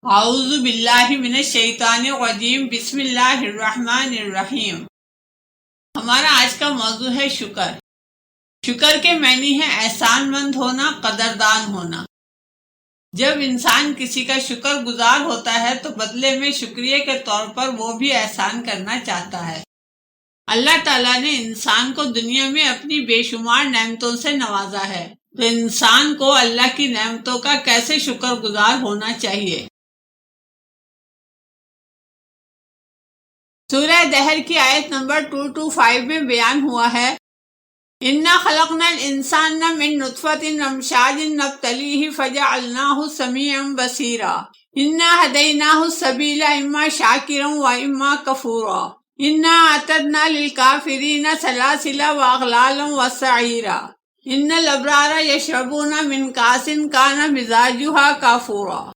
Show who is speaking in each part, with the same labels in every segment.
Speaker 1: اعوذ باللہ من الشیطان الرجیم، بسم اللہ الرحمن الرحیم۔ ہمارا آج کا موضوع ہے شکر۔ شکر کے معنی ہے احسان مند ہونا، قدردان ہونا۔ جب انسان کسی کا شکر گزار ہوتا ہے تو بدلے میں شکریہ کے طور پر وہ بھی احسان کرنا چاہتا ہے۔ اللہ تعالیٰ نے انسان کو دنیا میں اپنی بے شمار نعمتوں سے نوازا ہے، تو انسان کو اللہ کی نعمتوں کا کیسے شکر گزار ہونا چاہیے۔ سورہ دہر کی آیت نمبر 225 میں بیان ہوا ہے، اِنَّا خَلَقْنَا الْإِنسَانَ مِن نُطْفَةٍ أَمْشَاجٍ نَبْتَلِيهِ فَجَعَلْنَاهُ سَمِيعًا بَصِيرًا إِنَّا هَدَيْنَاهُ السَّبِيلَ إِمَّا شَاكِرًا وَإِمَّا كَفُورًا إِنَّا أَعْتَدْنَا لِلْكَافِرِينَ سَلَاسِلَ وَأَغْلَالًا وَسَعِيرًا إِنَّ الْأَبْرَارَ يَشْرَبُونَ مِن كَأْسٍ كَانَ مِزَاجُهَا كَافُورًا۔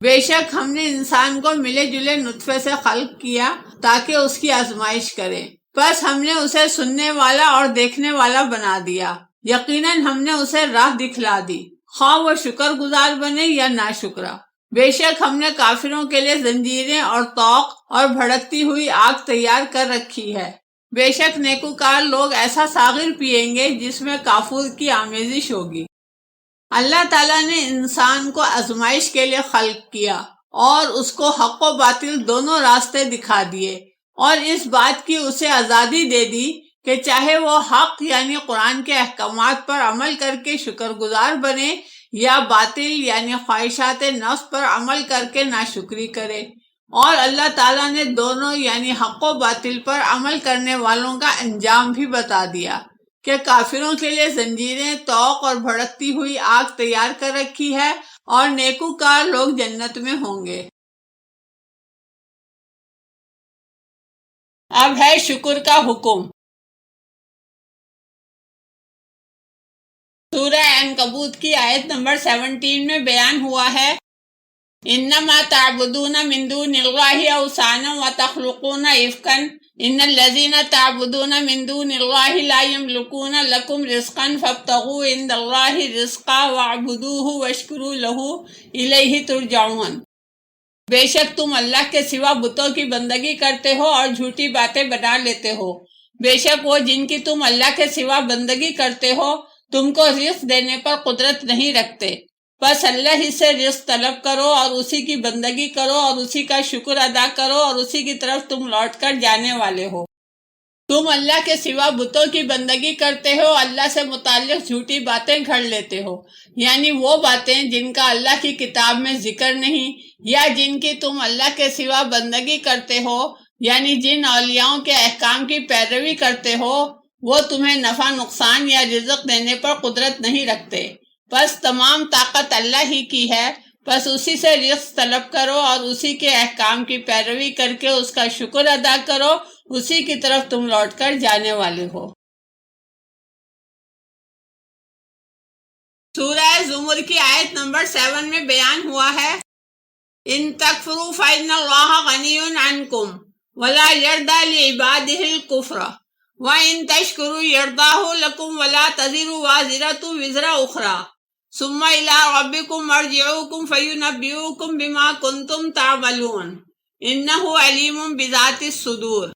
Speaker 1: بے شک ہم نے انسان کو ملے جلے نطفے سے خلق کیا تاکہ اس کی آزمائش کرے، بس ہم نے اسے سننے والا اور دیکھنے والا بنا دیا، یقیناً ہم نے اسے راہ دکھلا دی، خواہ وہ شکر گزار بنے یا ناشکرا۔ بے شک ہم نے کافروں کے لیے زنجیریں اور طوق اور بھڑکتی ہوئی آگ تیار کر رکھی ہے۔ بے شک نیکوکار لوگ ایسا ساغر پیئیں گے جس میں کافور کی آمیزش ہوگی۔ اللہ تعالیٰ نے انسان کو آزمائش کے لیے خلق کیا اور اس کو حق و باطل دونوں راستے دکھا دیے، اور اس بات کی اسے آزادی دے دی کہ چاہے وہ حق یعنی قرآن کے احکامات پر عمل کر کے شکر گزار بنے یا باطل یعنی خواہشات نفس پر عمل کر کے ناشکری کرے۔ اور اللہ تعالیٰ نے دونوں یعنی حق و باطل پر عمل کرنے والوں کا انجام بھی بتا دیا کہ کافروں کے لیے زنجیریں، طوق اور بھڑکتی ہوئی آگ تیار کر رکھی ہے، اور نیکوکار لوگ جنت میں ہوں گے۔ اب ہے شکر کا حکم۔ سورہ عنکبوت کی آیت نمبر 17 میں بیان ہوا ہے، انما تعبدون من دون اللہ اوثانا وتخلقون افکا ان الذین تعبدون من دون اللہ لا یملکون لکم رزقا فابتغوا عند اللہ رزقا واعبدوہ واشکروا لہ الیہ ترجعون۔ بے شک تم اللہ کے سوا بتوں کی بندگی کرتے ہو اور جھوٹی باتیں بنا لیتے ہو۔ بے شک وہ جن کی تم اللہ کے سوا بندگی کرتے ہو تم کو رزق دینے پر قدرت نہیں رکھتے، بس اللہ ہی سے رزق طلب کرو اور اسی کی بندگی کرو اور اسی کا شکر ادا کرو، اور اسی کی طرف تم لوٹ کر جانے والے ہو۔ تم اللہ کے سوا بتوں کی بندگی کرتے ہو، اللہ سے متعلق جھوٹی باتیں گھڑ لیتے ہو، یعنی وہ باتیں جن کا اللہ کی کتاب میں ذکر نہیں، یا جن کی تم اللہ کے سوا بندگی کرتے ہو، یعنی جن اولیاؤں کے احکام کی پیروی کرتے ہو وہ تمہیں نفع نقصان یا رزق دینے پر قدرت نہیں رکھتے، بس تمام طاقت اللہ ہی کی ہے، بس اسی سے رزق طلب کرو اور اسی کے احکام کی پیروی کر کے اس کا شکر ادا کرو، اسی کی طرف تم لوٹ کر جانے والے ہو۔ سورہ زمر کی آیت نمبر 7 میں بیان ہوا ہے، ان تکفروا فإن اللہ غنی عنکم ولا یرضی لعبادہ الکفر وَإِن تَشْكُرُوا يَرْضَاهُ لَكُمْ وَلَا تَزِرُ وَازِرَةٌ وِزْرَ أُخْرَى ثُمَّ إِلَىٰ رَبِّكُمْ مَرْجِعُكُمْ فَيُنَبِّئُكُم بِمَا كُنتُمْ تَعْمَلُونَ إِنَّهُ عَلِيمٌ بِذَاتِ الصُّدُورِ۔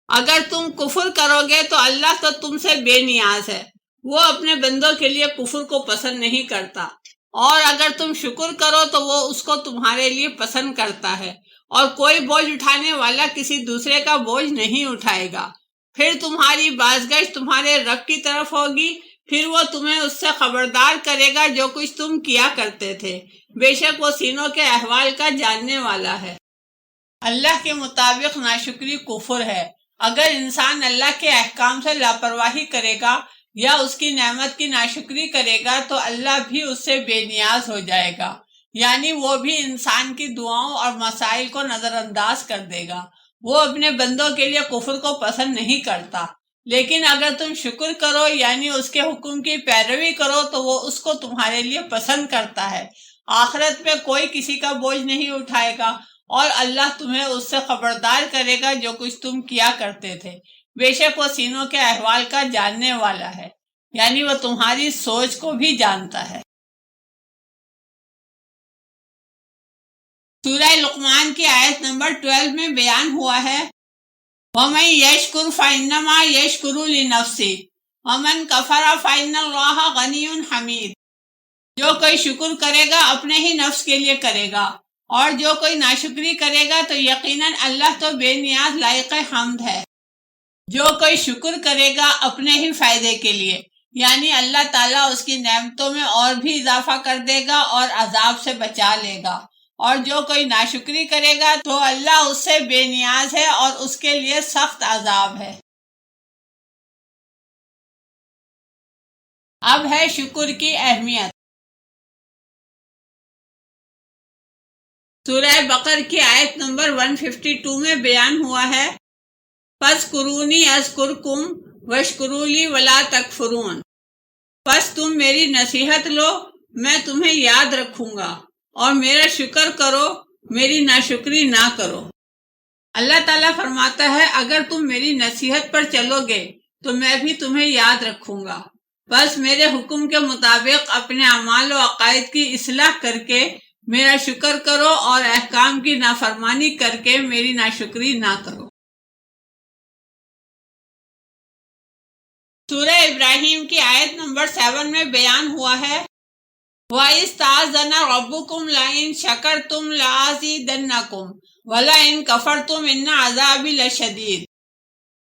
Speaker 1: اگر تم کفر کرو گے تو اللہ تو تم سے بے نیاز ہے، وہ اپنے بندوں کے لیے کفر کو پسند نہیں کرتا، اور اگر تم شکر کرو تو وہ اس کو تمہارے لیے پسند کرتا ہے، اور کوئی بوجھ اٹھانے والا کسی دوسرے کا بوجھ نہیں اٹھائے گا۔ پھر تمہاری بازگشت تمہارے رب کی طرف ہوگی، پھر وہ تمہیں اس سے خبردار کرے گا جو کچھ تم کیا کرتے تھے، بے شک وہ سینوں کے احوال کا جاننے والا ہے۔ اللہ کے مطابق ناشکری کفر ہے۔ اگر انسان اللہ کے احکام سے لاپرواہی کرے گا یا اس کی نعمت کی ناشکری کرے گا تو اللہ بھی اس سے بے نیاز ہو جائے گا، یعنی وہ بھی انسان کی دعاؤں اور مسائل کو نظر انداز کر دے گا۔ وہ اپنے بندوں کے لیے کفر کو پسند نہیں کرتا، لیکن اگر تم شکر کرو یعنی اس کے حکم کی پیروی کرو تو وہ اس کو تمہارے لیے پسند کرتا ہے۔ آخرت میں کوئی کسی کا بوجھ نہیں اٹھائے گا، اور اللہ تمہیں اس سے خبردار کرے گا جو کچھ تم کیا کرتے تھے، بے شک وہ سینوں کے احوال کا جاننے والا ہے، یعنی وہ تمہاری سوچ کو بھی جانتا ہے۔ سورہ لقمان کی آیت نمبر 12 میں بیان ہوا ہے وَمَن يَشْكُرْ فَإِنَّمَا يَشْكُرُ لِنَفْسِهِ وَمَن كَفَرَ فَإِنَّ اللَّهَ غَنِيٌّ حَمِيدٌ۔ جو کوئی شکر کرے گا اپنے ہی نفس کے لیے کرے گا، اور جو کوئی ناشکری کرے گا تو یقیناً اللہ تو بے نیاز لائق حمد ہے۔ جو کوئی شکر کرے گا اپنے ہی فائدے کے لیے، یعنی اللہ تعالیٰ اس کی نعمتوں میں اور بھی اضافہ کر دے گا اور عذاب سے بچا لے گا، اور جو کوئی ناشکری کرے گا تو اللہ اس سے بے نیاز ہے اور اس کے لیے سخت عذاب ہے۔ اب ہے شکر کی اہمیت۔ سورہ بقرہ کی آیت نمبر 152 میں بیان ہوا ہے فَاذْكُرُونِي أَذْكُرْكُمْ وَاشْكُرُوا لِي وَلَا تَكْفُرُونَ۔ پس تم میری نصیحت لو، میں تمہیں یاد رکھوں گا، اور میرا شکر کرو، میری ناشکری نہ کرو۔ اللہ تعالیٰ فرماتا ہے اگر تم میری نصیحت پر چلو گے تو میں بھی تمہیں یاد رکھوں گا، بس میرے حکم کے مطابق اپنے اعمال و عقائد کی اصلاح کر کے میرا شکر کرو اور احکام کی نافرمانی کر کے میری ناشکری نہ کرو۔ سورہ ابراہیم کی آیت نمبر 7 میں بیان ہوا ہے وَإِذْ تَأَذَّنَ رَبُّكُمْ لَئِن شَكَرْتُمْ لَأَزِيدَنَّكُمْ وَلَئِن كَفَرْتُمْ إِنَّ عَذَابِي لَشَدِيدٌ۔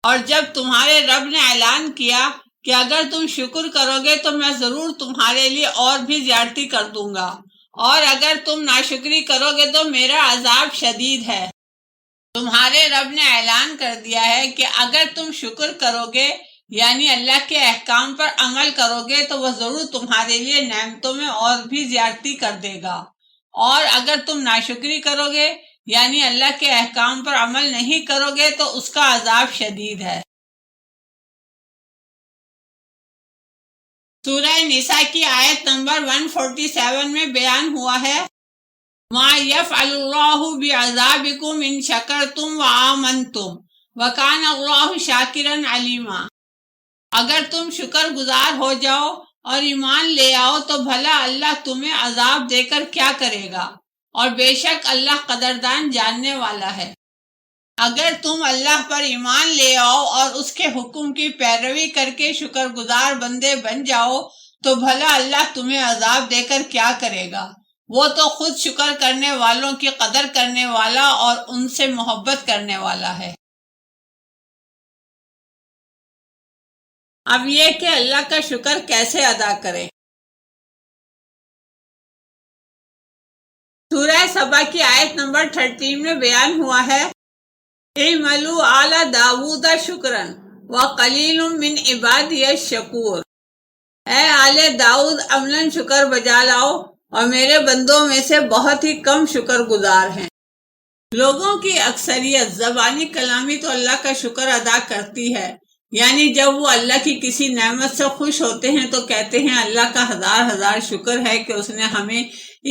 Speaker 1: اور جب تمہارے رب نے اعلان کیا کہ اگر تم شکر کرو گے تو میں ضرور تمہارے لیے اور بھی زیادتی کر دوں گا، اور اگر تم ناشکری کرو گے تو میرا عذاب شدید ہے۔ تمہارے رب نے اعلان کر دیا ہے کہ اگر تم شکر کرو گے یعنی اللہ کے احکام پر عمل کرو گے تو وہ ضرور تمہارے لیے نعمتوں میں اور بھی زیادتی کر دے گا، اور اگر تم ناشکری کرو گے یعنی اللہ کے احکام پر عمل نہیں کرو گے تو اس کا عذاب شدید ہے۔ سورہ نساء کی آیت نمبر 147 میں بیان ہوا ہے مَا يَفْعَلُ اللَّهُ بِعَذَابِكُمْ إِن شَكَرْتُمْ وَآمَنْتُمْ وَكَانَ اللَّهُ شَاكِرًا عَلِيمًا۔ اگر تم شکر گزار ہو جاؤ اور ایمان لے آؤ تو بھلا اللہ تمہیں عذاب دے کر کیا کرے گا، اور بے شک اللہ قدردان جاننے والا ہے۔ اگر تم اللہ پر ایمان لے آؤ اور اس کے حکم کی پیروی کر کے شکر گزار بندے بن جاؤ تو بھلا اللہ تمہیں عذاب دے کر کیا کرے گا، وہ تو خود شکر کرنے والوں کی قدر کرنے والا اور ان سے محبت کرنے والا ہے۔ اب یہ کہ اللہ کا شکر کیسے ادا کریں۔ سورہ سبا کی آیت نمبر 13 میں بیان ہوا ہے اعملوا آل داود شکرا وقلیل من عبادی الشکور۔ اے آل داؤد عملاً شکر بجا لاؤ، اور میرے بندوں میں سے بہت ہی کم شکر گزار ہیں۔ لوگوں کی اکثریت زبانی کلامی تو اللہ کا شکر ادا کرتی ہے، یعنی جب وہ اللہ کی کسی نعمت سے خوش ہوتے ہیں تو کہتے ہیں اللہ کا ہزار ہزار شکر ہے کہ اس نے ہمیں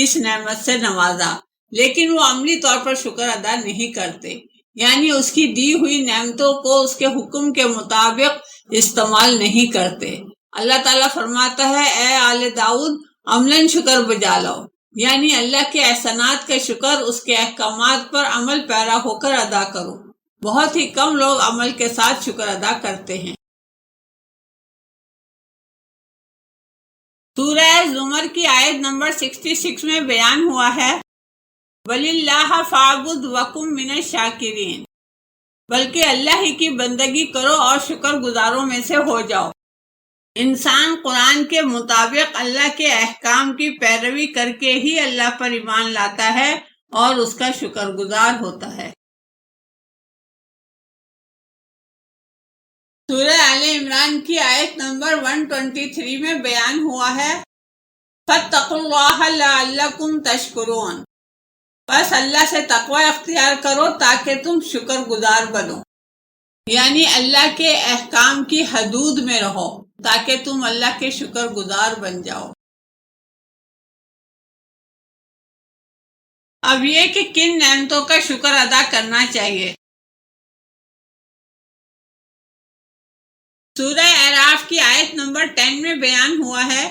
Speaker 1: اس نعمت سے نوازا، لیکن وہ عملی طور پر شکر ادا نہیں کرتے، یعنی اس کی دی ہوئی نعمتوں کو اس کے حکم کے مطابق استعمال نہیں کرتے۔ اللہ تعالیٰ فرماتا ہے اے آل داؤد عملاً شکر بجا لاؤ، یعنی اللہ کے احسانات کا شکر اس کے احکامات پر عمل پیرا ہو کر ادا کرو۔ بہت ہی کم لوگ عمل کے ساتھ شکر ادا کرتے ہیں۔ سورہ زمر کی آیت نمبر 66 میں بیان ہوا ہے وَلِلَّهَ فَاعْبُدْ وَكُن مِّنَ الشَّاكِرِينَ۔ بلکہ اللہ ہی کی بندگی کرو اور شکر گزاروں میں سے ہو جاؤ۔ انسان قرآن کے مطابق اللہ کے احکام کی پیروی کر کے ہی اللہ پر ایمان لاتا ہے اور اس کا شکر گزار ہوتا ہے۔ سورہ آل عمران کی آیت نمبر 123 میں بیان ہوا ہے فَاتَّقُوا اللَّهَ لَعَلَّكُمْ تَشْكُرُونَ۔ بس اللہ سے تقوی اختیار کرو تاکہ تم شکر گزار بنو، یعنی اللہ کے احکام کی حدود میں رہو تاکہ تم اللہ کے شکر گزار بن جاؤ۔ اب یہ کہ کن نعمتوں کا شکر ادا کرنا چاہیے۔ سورہ اعراف کی آیت نمبر 10 میں بیان ہوا ہے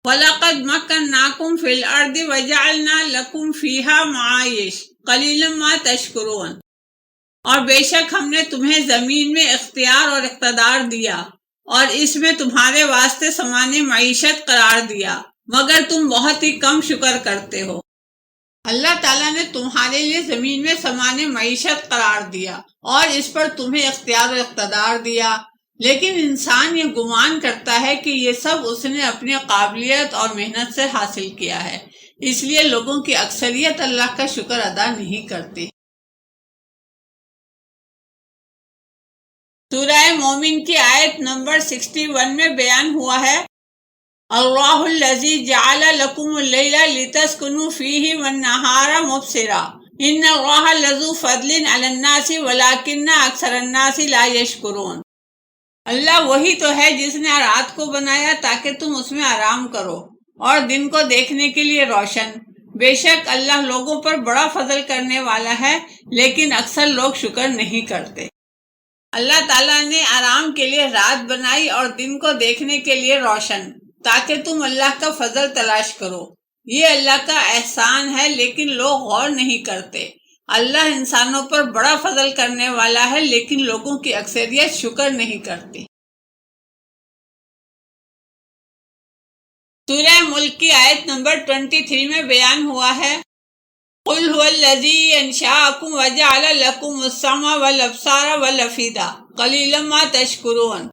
Speaker 1: وَلَقَدْ مَكَّنَّاكُمْ فِي الْأَرْضِ وَجَعَلْنَا لَكُمْ فِيهَا مَعَائِشَ قَلِيلًا مَا تَشْكُرُونَ، اور بے شک ہم نے تمہیں زمین میں اختیار اور اقتدار دیا اور اس میں تمہارے واسطے سامان معیشت قرار دیا، مگر تم بہت ہی کم شکر کرتے ہو۔ اللہ تعالیٰ نے تمہارے لیے زمین میں سامان معیشت قرار دیا اور اس پر تمہیں اختیار و اقتدار دیا، لیکن انسان یہ گمان کرتا ہے کہ یہ سب اس نے اپنی قابلیت اور محنت سے حاصل کیا ہے، اس لیے لوگوں کی اکثریت اللہ کا شکر ادا نہیں کرتی۔ سورہ مومن کی آیت نمبر 61 میں بیان ہوا ہے، اللہ الذی جعل لکم اللیل لتسکنوا فیہ والنہار مبصرا ان اللہ لذو فضل علی الناس ولکن اکثر الناس لا یشکرون۔ اللہ وہی تو ہے جس نے رات کو بنایا تاکہ تم اس میں آرام کرو اور دن کو دیکھنے کے لیے روشن، بے شک اللہ لوگوں پر بڑا فضل کرنے والا ہے لیکن اکثر لوگ شکر نہیں کرتے۔ اللہ تعالیٰ نے آرام کے لیے رات بنائی اور دن کو دیکھنے کے لیے روشن تاکہ تم اللہ کا فضل تلاش کرو، یہ اللہ کا احسان ہے لیکن لوگ غور نہیں کرتے۔ اللہ انسانوں پر بڑا فضل کرنے والا ہے لیکن لوگوں کی اکثریت شکر نہیں کرتی۔ سورہ ملک کی آیت نمبر 23 میں بیان ہوا ہے، قُلْ هُوَ الَّذِي أَنشَأَكُمْ وَجَعَلَ لَكُمُ السَّمْعَ وَالْأَبْصَارَ وَالْأَفْئِدَةَ قَلِيلًا مَا تَشْكُرُونَ۔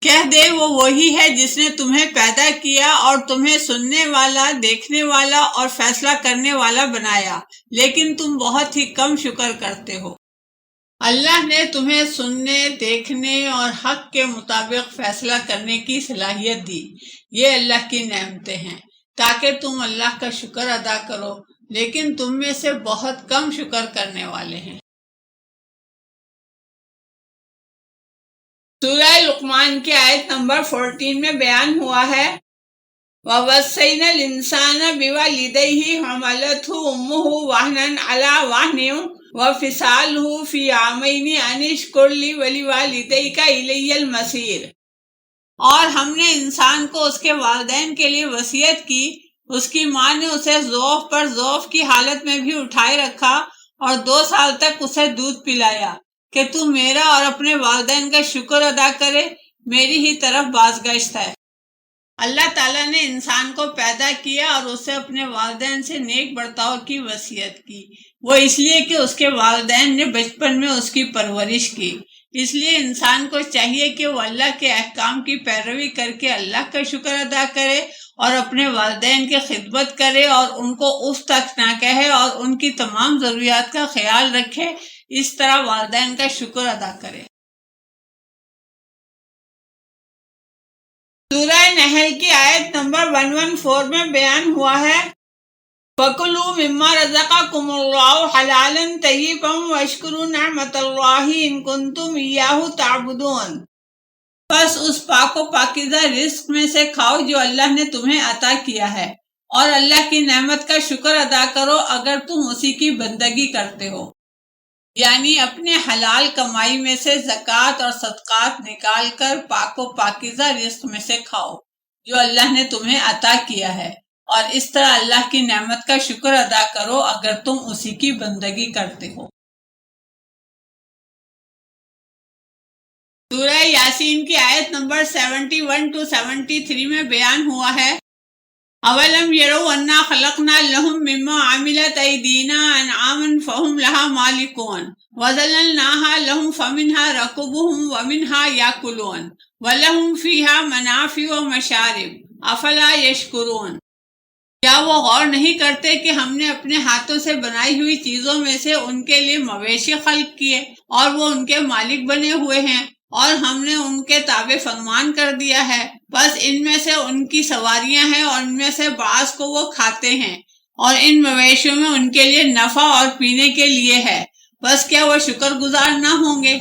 Speaker 1: کہہ دے وہ وہی ہے جس نے تمہیں پیدا کیا اور تمہیں سننے والا، دیکھنے والا اور فیصلہ کرنے والا بنایا، لیکن تم بہت ہی کم شکر کرتے ہو۔ اللہ نے تمہیں سننے، دیکھنے اور حق کے مطابق فیصلہ کرنے کی صلاحیت دی، یہ اللہ کی نعمتیں ہیں تاکہ تم اللہ کا شکر ادا کرو، لیکن تم میں سے بہت کم شکر کرنے والے ہیں۔ سورہ لقمان کی آیت نمبر 14 میں بیان ہوا ہے، وَوَصَّيْنَا الْإِنسَانَ بِوَالِدَيْهِ حَمَلَتْهُ أُمُّهُ وَهْنًا عَلَى وَهْنٍ وَفِصَالُهُ فِي عَامَيْنِ أَنِ اشْكُرْ لِي وَلِوَالِدَيْكَ إِلَيَّ الْمَصِيرُ۔ اور ہم نے انسان کو اس کے والدین کے لیے وصیت کی، اس کی ماں نے اسے ضعف پر ضعف کی حالت میں بھی اٹھائے رکھا اور 2 سال تک اسے دودھ پلایا کہ تو میرا اور اپنے والدین کا شکر ادا کرے، میری ہی طرف بازگشت ہے۔ اللہ تعالیٰ نے انسان کو پیدا کیا اور اسے اپنے والدین سے نیک برتاؤ کی وصیت کی، وہ اس لیے کہ اس کے والدین نے بچپن میں اس کی پرورش کی، اس لیے انسان کو چاہیے کہ وہ اللہ کے احکام کی پیروی کر کے اللہ کا شکر ادا کرے اور اپنے والدین کی خدمت کرے اور ان کو اف تک نہ کہے اور ان کی تمام ضروریات کا خیال رکھے، اس طرح والدین کا شکر ادا کرے۔ سورہ نحل کی آیت نمبر 114 میں بیان ہوا ہے، فَكُلُوا مِمَّا رَزَقَكُمُ اللَّهُ حَلَالًا طَيِّبًا وَاشْكُرُوا نِعْمَتَ اللَّهِ إِن كُنتُمْ إِيَّاهُ تَعْبُدُونَ۔ بس اس پاک و پاکیزہ رزق میں سے کھاؤ جو اللہ نے تمہیں عطا کیا ہے، اور اللہ کی نعمت کا شکر ادا کرو اگر تم اسی کی بندگی کرتے ہو، یعنی اپنے حلال کمائی میں سے زکوٰۃ اور صدقات نکال کر پاک و پاکیزہ رزق میں سے کھاؤ جو اللہ نے تمہیں عطا کیا ہے، اور اس طرح اللہ کی نعمت کا شکر ادا کرو اگر تم اسی کی بندگی کرتے ہو۔ سورہ یاسین کی آیت نمبر 71 to 73 میں بیان ہوا ہے، اولم یروا انا خلقنا لهم مما عملت ایدینا انعاما فهم لها مالکون وذللناها لهم فمنها ركوبهم ومنها یاکلون ولهم فیها منافع ومشارب افلا یشکرون۔ کیا وہ غور نہیں کرتے کہ ہم نے اپنے ہاتھوں سے بنائی ہوئی چیزوں میں سے ان کے لیے مویشی خلق کیے اور وہ ان کے مالک بنے ہوئے ہیں، اور ہم نے ان کے تابع فرمان کر دیا ہے، بس ان میں سے ان کی سواریاں ہیں اور ان میں سے بعض کو وہ کھاتے ہیں، اور ان مویشیوں میں ان کے لیے نفع اور پینے کے لیے ہے، بس کیا وہ شکر گزار نہ ہوں گے؟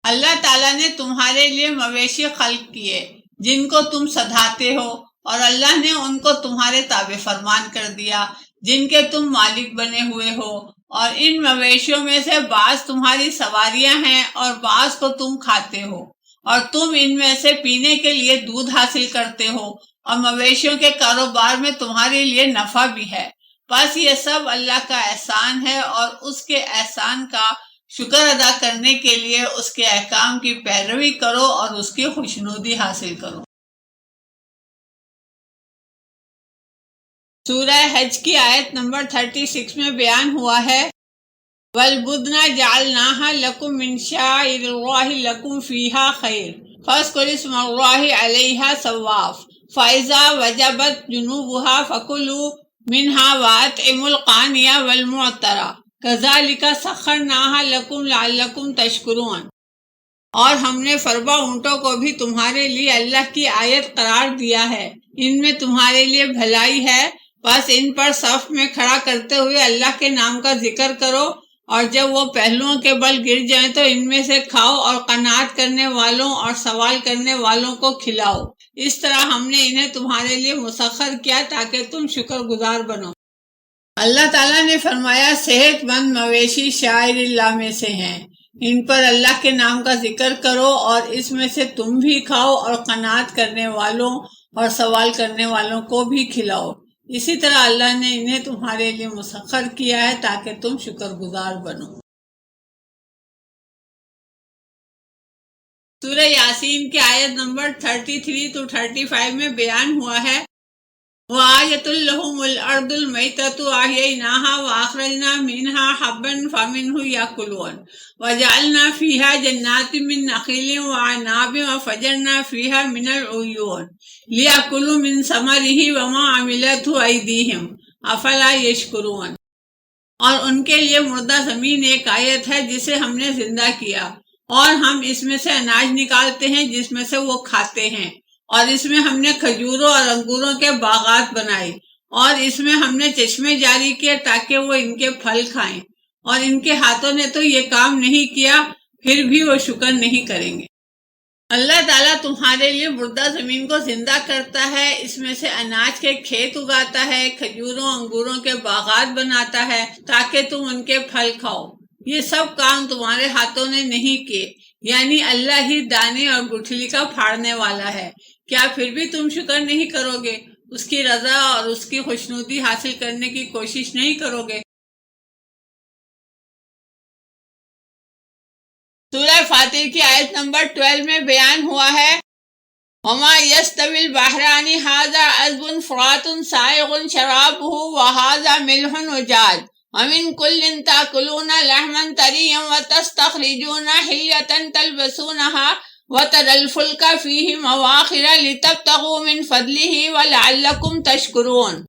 Speaker 1: اللہ تعالیٰ نے تمہارے لیے مویشی خلق کیے جن کو تم سدھاتے ہو، اور اللہ نے ان کو تمہارے تابع فرمان کر دیا جن کے تم مالک بنے ہوئے ہو، اور ان مویشیوں میں سے بعض تمہاری سواریاں ہیں اور بعض کو تم کھاتے ہو، اور تم ان میں سے پینے کے لیے دودھ حاصل کرتے ہو، اور مویشیوں کے کاروبار میں تمہارے لیے نفع بھی ہے۔ بس یہ سب اللہ کا احسان ہے، اور اس کے احسان کا شکر ادا کرنے کے لیے اس کے احکام کی پیروی کرو اور اس کی خوشنودی حاصل کرو۔ سورہ حج کی آیت نمبر 36 میں بیان ہوا ہے وَالْبُدْنَ جَعَلْنَاهَا لَكُم مِّن شَعَائِرِ اللَّهِ لَكُمْ فِيهَا خَيْرٌ فَاذْكُرُوا اسْمَ اللَّهِ عَلَيْهَا صَوَّافَ فَإِذَا وَجَبَتْ جُنُوبُهَا فَكُلُوا مِنْهَا وَأَطْعِمُوا الْقَانِعَ وَالْمُعْتَرَ كَذَلِكَ سَخَّرْنَاهَا لَكُمْ لَعَلَّكُمْ تَشْكُرُونَ۔ اور ہم نے فربا اونٹوں کو بھی تمہارے لیے اللہ کی آیت قرار دیا ہے، ان میں تمہارے لیے بھلائی ہے، بس ان پر صف میں کھڑا کرتے ہوئے اللہ کے نام کا ذکر کرو، اور جب وہ پہلوؤں کے بل گر جائیں تو ان میں سے کھاؤ، اور قناعت کرنے والوں اور سوال کرنے والوں کو کھلاؤ۔ اس طرح ہم نے انہیں تمہارے لیے مسخر کیا تاکہ تم شکر گزار بنو۔ اللہ تعالیٰ نے فرمایا صحت مند مویشی شاعر اللہ میں سے ہیں، ان پر اللہ کے نام کا ذکر کرو اور اس میں سے تم بھی کھاؤ اور قناعت کرنے والوں اور سوال کرنے والوں کو بھی کھلاؤ۔ اسی طرح اللہ نے انہیں تمہارے لیے مسخر کیا ہے تاکہ تم شکر گزار بنو۔ سورہ یاسین کی آیت نمبر 33 to 35 میں بیان ہوا ہے وَآيَةٌ لَهُمُ الْأَرْضُ الْمَيْتَةُ أَحْيَيْنَاهَا وَأَخْرَجْنَا مِنْهَا حَبًّا فَمِنْهُ يَأْكُلُونَ وَجَعَلْنَا فِيهَا جَنَّاتٍ مِّن نَخِيلٍ وَأَعْنَابٍ وَفَجَّرْنَا فِيهَا مِنَ الْعُيُونِ لِيَأْكُلُوا مِن ثَمَرِهِ وَمَا عَمِلَتْهُ أَيْدِيهِمْ أَفَلَا يَشْكُرُونَ۔ اور ان کے لیے مردہ زمین ایک آیت ہے جسے ہم نے زندہ کیا، اور ہم اس میں سے اناج نکالتے ہیں جس میں سے وہ کھاتے ہیں، اور اس میں ہم نے کھجوروں اور انگوروں کے باغات بنائے، اور اس میں ہم نے چشمے جاری کیے تاکہ وہ ان کے پھل کھائیں، اور ان کے ہاتھوں نے تو یہ کام نہیں کیا، پھر بھی وہ شکر نہیں کریں گے۔ اللہ تعالیٰ تمہارے لیے مردہ زمین کو زندہ کرتا ہے، اس میں سے اناج کے کھیت اگاتا ہے، کھجوروں انگوروں کے باغات بناتا ہے تاکہ تم ان کے پھل کھاؤ۔ یہ سب کام تمہارے ہاتھوں نے نہیں کیے، یعنی اللہ ہی دانے اور گٹھلی کا پھاڑنے والا ہے۔ کیا پھر بھی تم شکر نہیں کرو گے؟ اس کی رضا اور اس کی خوشنودی حاصل کرنے کی کوشش نہیں کرو گے؟ سورہ فاتر کی آیت نمبر 12 میں بیان ہوا ہے وَمَا يَسْتَوِي الْبَحْرَانِ هَذَا عَذْبٌ فُرَاتٌ سَائِغٌ شَرَابُهُ وَهَذَا مِلْحٌ أُجَاجٌ وَمِن كُلٍّ تَأْكُلُونَ لَحْمًا طَرِيًّا وَتَسْتَخْرِجُونَ حِلْيَةً تَلْبَسُونَهَا وَتَرَى الْفُلْكَ فِيهِ مَوَاخِرَ لِتَبْتَغُوا مِنْ فَضْلِهِ وَلَعَلَّكُمْ تَشْكُرُونَ۔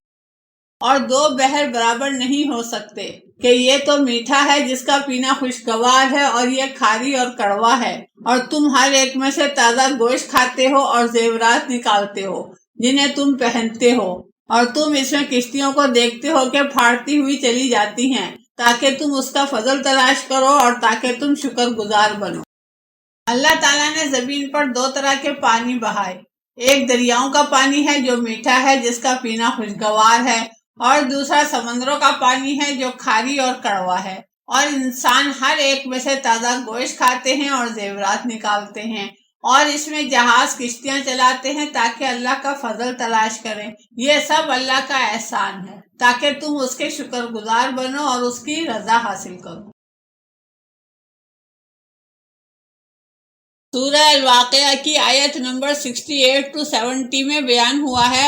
Speaker 1: اور دو بحر برابر نہیں ہو سکتے کہ یہ تو میٹھا ہے جس کا پینا خوشگوار ہے، اور یہ کھاری اور کڑوا ہے، اور تم ہر ایک میں سے تازہ گوشت کھاتے ہو اور زیورات نکالتے ہو جنہیں تم پہنتے ہو، اور تم اس میں کشتیوں کو دیکھتے ہو کہ پھاڑتی ہوئی چلی جاتی ہیں تاکہ تم اس کا فضل تلاش کرو اور تاکہ تم شکر گزار بنو۔ اللہ تعالیٰ نے زمین پر دو طرح کے پانی بہائے، ایک دریاؤں کا پانی ہے جو میٹھا ہے جس کا پینا خوشگوار ہے، اور دوسرا سمندروں کا پانی ہے جو کھاری اور کڑوا ہے، اور انسان ہر ایک میں سے تازہ گوشت کھاتے ہیں اور زیورات نکالتے ہیں، اور اس میں جہاز کشتیاں چلاتے ہیں تاکہ اللہ کا فضل تلاش کریں۔ یہ سب اللہ کا احسان ہے تاکہ تم اس کے شکر گزار بنو اور اس کی رضا حاصل کرو۔ سورہ الواقعہ کی آیت نمبر 68 to 70 میں بیان ہوا ہے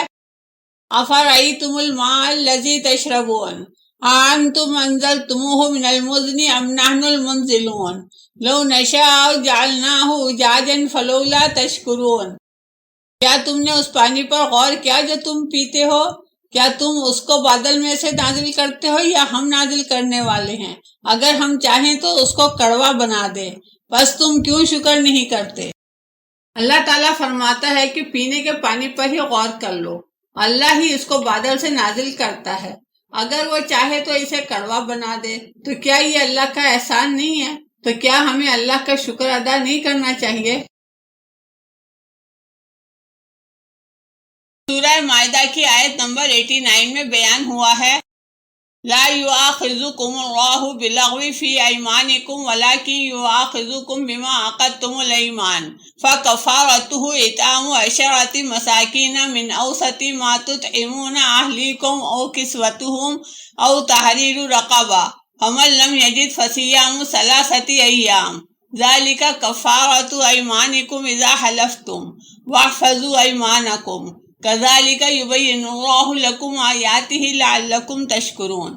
Speaker 1: أَفَرَأَيْتُمُ الْمَاءَ الَّذِي تَشْرَبُونَ أَأَنْتُمْ أَنزَلْتُمُوهُ مِنَ الْمُزْنِ أَمْ نَحْنُ الْمُنزِلُونَ لَوْ نَشَاءُ جَعَلْنَاهُ أُجَاجًا فَلَوْلَا تَشْكُرُونَ۔ کیا تم نے اس پانی پر غور کیا جو تم پیتے ہو؟ کیا تم اس کو بادل میں سے نازل کرتے ہو یا ہم نازل کرنے والے ہیں؟ اگر ہم چاہیں تو اس کو کڑوا بنا دیں، بس تم کیوں شکر نہیں کرتے؟ اللہ تعالیٰ فرماتا ہے کہ پینے کے پانی پر ہی غور کر لو، اللہ ہی اس کو بادل سے نازل کرتا ہے، اگر وہ چاہے تو اسے کڑوا بنا دے، تو کیا یہ اللہ کا احسان نہیں ہے؟ تو کیا ہمیں اللہ کا شکر ادا نہیں کرنا چاہیے؟ سورہ مائدہ کی آیت نمبر 89 میں بیان ہوا ہے لا يؤاخذكم الله باللغو في أيمانكم ولكن يؤاخذكم بما عقدتم الأيمان فكفارته إطعام 10 مساكين من أوسط ما تطعمون أهليكم أو كسوتهم أو تحرير رقبة فمن لم يجد فصيام 3 أيام ذلك كفارة أيمانكم إذا حلفتم واحفظوا أيمانكم كذلك يبين الله لكم آیاتہ لعلکم تشکرون۔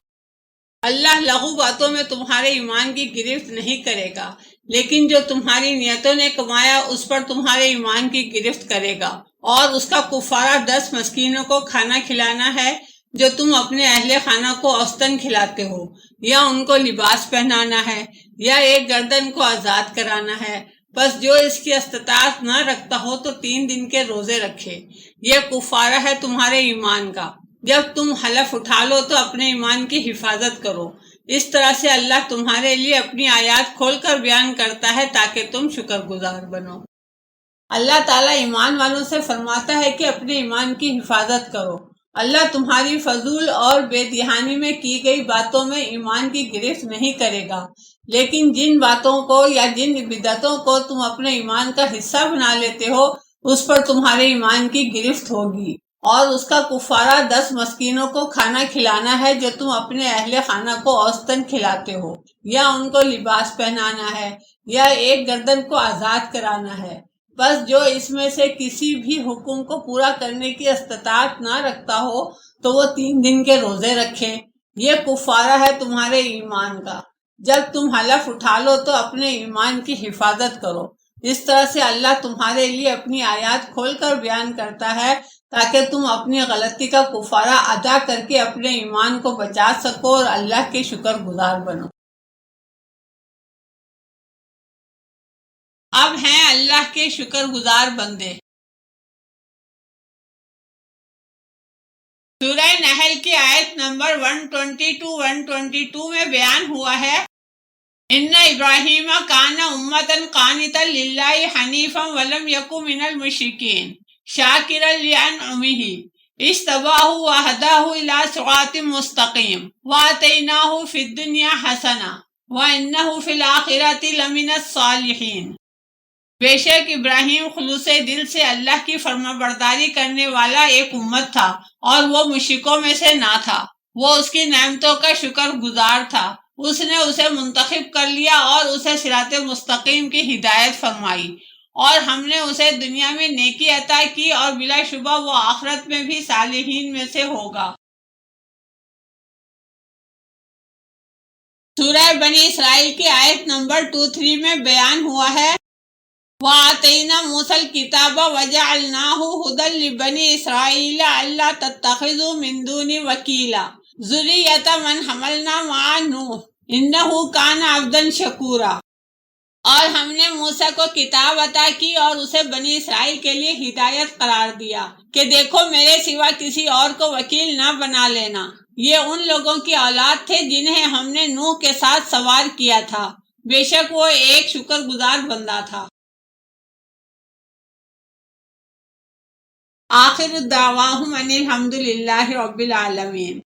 Speaker 1: اللہ لغو باتوں میں تمہارے ایمان کی گرفت نہیں کرے گا، لیکن جو تمہاری نیتوں نے کمایا اس پر تمہارے ایمان کی گرفت کرے گا، اور اس کا کفارہ 10 مسکینوں کو کھانا کھلانا ہے جو تم اپنے اہل خانہ کو اوسطاً کھلاتے ہو، یا ان کو لباس پہنانا ہے، یا ایک گردن کو آزاد کرانا ہے۔ بس جو اس کی استطاعت نہ رکھتا ہو تو 3 دن کے روزے رکھے۔ یہ کفارہ ہے تمہارے ایمان کا۔ جب تم حلف اٹھا لو تو اپنے ایمان کی حفاظت کرو۔ اس طرح سے اللہ تمہارے لیے اپنی آیات کھول کر بیان کرتا ہے تاکہ تم شکر گزار بنو۔ اللہ تعالیٰ ایمان والوں سے فرماتا ہے کہ اپنے ایمان کی حفاظت کرو۔ اللہ تمہاری فضول اور بے دہانی میں کی گئی باتوں میں ایمان کی گرفت نہیں کرے گا، لیکن جن باتوں کو یا جن بدعتوں کو تم اپنے ایمان کا حصہ بنا لیتے ہو اس پر تمہارے ایمان کی گرفت ہوگی، اور اس کا کفارہ 10 مسکینوں کو کھانا کھلانا ہے جو تم اپنے اہل خانہ کو اوسطاً کھلاتے ہو، یا ان کو لباس پہنانا ہے، یا ایک گردن کو آزاد کرانا ہے۔ بس جو اس میں سے کسی بھی حکم کو پورا کرنے کی استطاعت نہ رکھتا ہو تو وہ 3 دن کے روزے رکھے۔ یہ کفارہ ہے تمہارے ایمان کا۔ جب تم حلف اٹھا لو تو اپنے ایمان کی حفاظت کرو۔ اس طرح سے اللہ تمہارے لیے اپنی آیات کھول کر بیان کرتا ہے تاکہ تم اپنی غلطی کا کفارہ ادا کر کے اپنے ایمان کو بچا سکو اور اللہ کے شکر گزار بنو۔ اب ہیں اللہ کے شکر گزار بندے۔ سورہ نحل کی آیت نمبر 122 میں بیان ہوا ہے، ان ابراہیم کان امۃ قانتا للہ حنیفا ولم یک من المشرکین شاکرا لانعمہ اجتباہ وہداہ الی صراط مستقیم وآتیناہ فی الدنیا حسنہ وانہ فی الآخرۃ لمن الصالحین۔ بے شک ابراہیم خلوص دل سے اللہ کی فرما برداری کرنے والا ایک امت تھا اور وہ مشرکوں میں سے نہ تھا۔ وہ اس کی نعمتوں کا شکر گزار تھا۔ اس نے اسے منتخب کر لیا اور اسے صراط مستقیم کی ہدایت فرمائی، اور ہم نے اسے دنیا میں نیکی عطا کی اور بلا شبہ وہ آخرت میں بھی صالحین میں سے ہوگا۔ سورہ بنی اسرائیل کی آیت نمبر 23 میں بیان ہوا ہے، وَآتَيْنَا مُوسَى الْكِتَابَ وَجَعَلْنَاهُ هُدًى لِبَنِي إِسْرَائِيلَ أَلَّا تَتَّخِذُوا مِن دُونِي وَكِيلًا ذُرِّيَّةَ مَنْ حَمَلْنَا مَعَ نُوحٍ إِنَّهُ كَانَ عَبْدًا شَكُورًا۔ اور ہم نے موسیٰ کو کتاب عطا کی اور اسے بنی اسرائیل کے لیے ہدایت قرار دیا کہ دیکھو میرے سوا کسی اور کو وکیل نہ بنا لینا۔ یہ ان لوگوں کی اولاد تھے جنہیں ہم نے نوح کے ساتھ سوار کیا تھا، بے شک وہ ایک شکر گزار بندہ تھا۔ آخر دعواہم ان الحمد للہ رب العالمین۔